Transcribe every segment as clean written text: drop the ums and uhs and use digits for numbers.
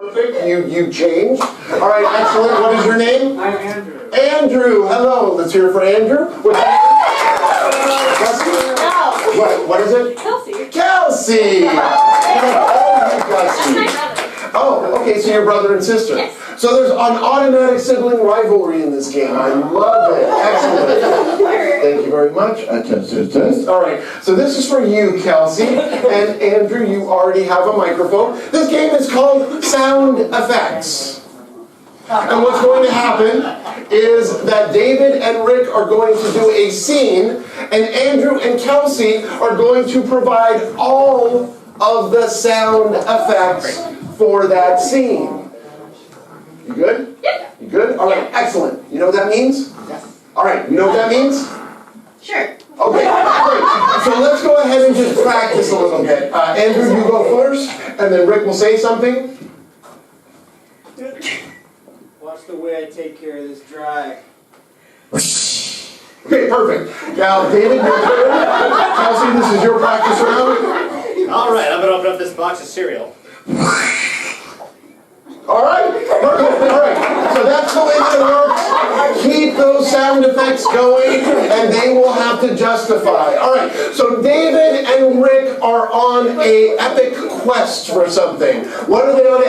Perfect. You changed. All right, excellent. What is your name? I'm Andrew. Andrew. Hello. Let's hear it for Andrew. What's your name? Kelsey? No. What is it? Kelsey. Kelsey. Oh, okay, so you're brother and sister. Yes. So there's an automatic sibling rivalry in this game. I love it. Excellent. Thank you very much. Test. All right, so this is for you, Kelsey. And Andrew, you already have a microphone. This game is called Sound Effects. And what's going to happen is that David and Rick are going to do a scene, and Andrew and Kelsey are going to provide all of the sound effects for that scene. You good? Yeah. You good? All right, excellent. You know what that means? Yes. All right, you know what that means? Sure. Okay, great. So let's go ahead and just practice a little bit. Andrew, you go first, and then Rick will say something. Watch the way I take care of this drag. Okay, perfect. Now, David, your turn. Kelsey, this is your practice round. All right, I'm going to open up this box of cereal. All right, perfect. All right. So that's the way that it works. Keep those sound effects going, and they will have to justify. All right. So David and Rick are on an epic quest for something. What are they on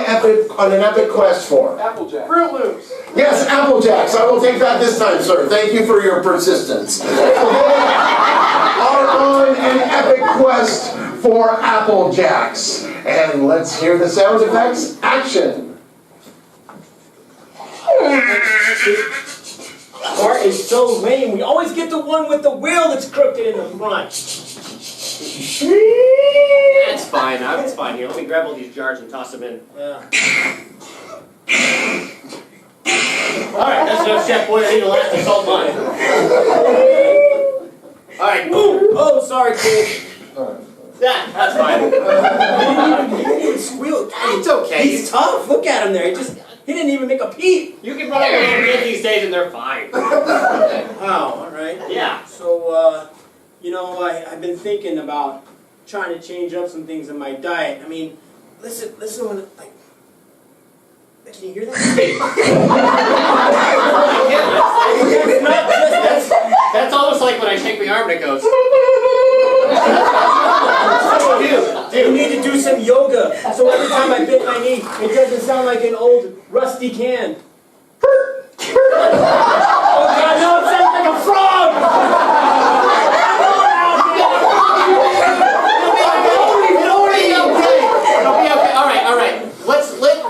an epic quest for? Applejack. Fruit Loops. Yes, Apple Jacks. I will take that this time, sir. Thank you for your persistence. So they are on an epic quest for Apple Jacks. And let's hear the sound effects. Action. Art is so lame. We always get the one with the wheel that's crooked in the front. That's fine. It's fine. Here, let me grab all these jars and toss them in. Yeah. All right, that's enough, Chef Boy. I need to last assault mine. All right. Boom. Oh, sorry, kid. That's fine. He didn't even squeal. It's okay. He's tough. Look at him there. He didn't even make a peep. You can run over a little bit these days and they're fine. Wow, all right. Yeah. So, you know, I've been thinking about trying to change up some things in my diet. I mean, listen when, like, can you hear that? It's not just That's almost like when I shake my arm and it goes. You need to do some yoga, so every time I bend my knee, it doesn't sound like an old rusty can. Oh God, no, it sounds like a frog! It'll be okay. All right.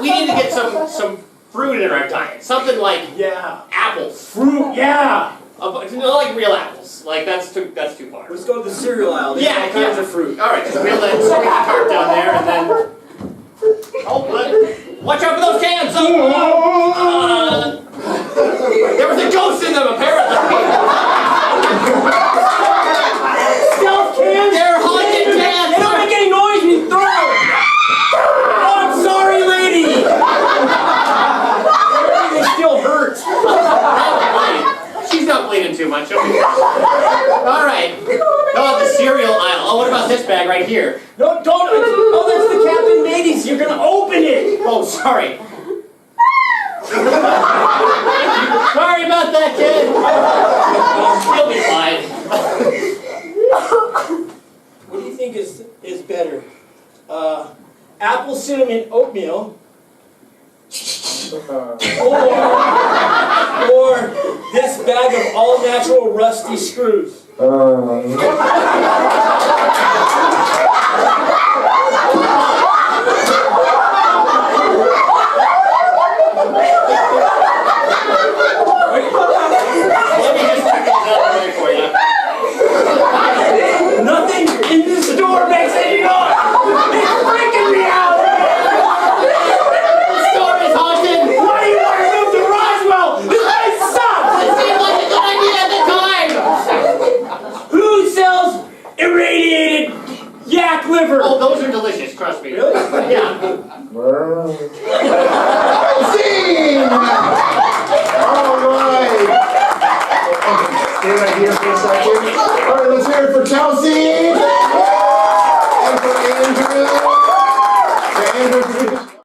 We need to get some fruit in our diet. Something like apples. Fruit, yeah! Not like real apples. Like that's too far. Let's go to the cereal aisle. There's all kinds of fruit. All right, just wheel the cart down there and then. Oh, watch out for those cans! There was a ghost in them, apparently. Stealth cans? They're haunted cans. They don't make any noise when you throw them. Oh, I'm sorry, lady. They still hurt. She's not bleeding too much. All right. Oh, the cereal aisle. Oh, what about this bag right here? No, don't. Oh, that's the Captain Mateys. You're gonna open it. Oh, sorry. Sorry about that, kid. You'll be fine. What do you think is better? Apple cinnamon oatmeal, or this bag of all natural rusty screws? Let me just check those out really for you. Nothing in this store makes any noise. It's freaking me out. The store is haunted. Why do you want to move to Roswell? This place sucks. It seemed like a good idea at the time. Who sells irradiated yak liver? Oh, those are delicious. Trust me. Really? Yeah.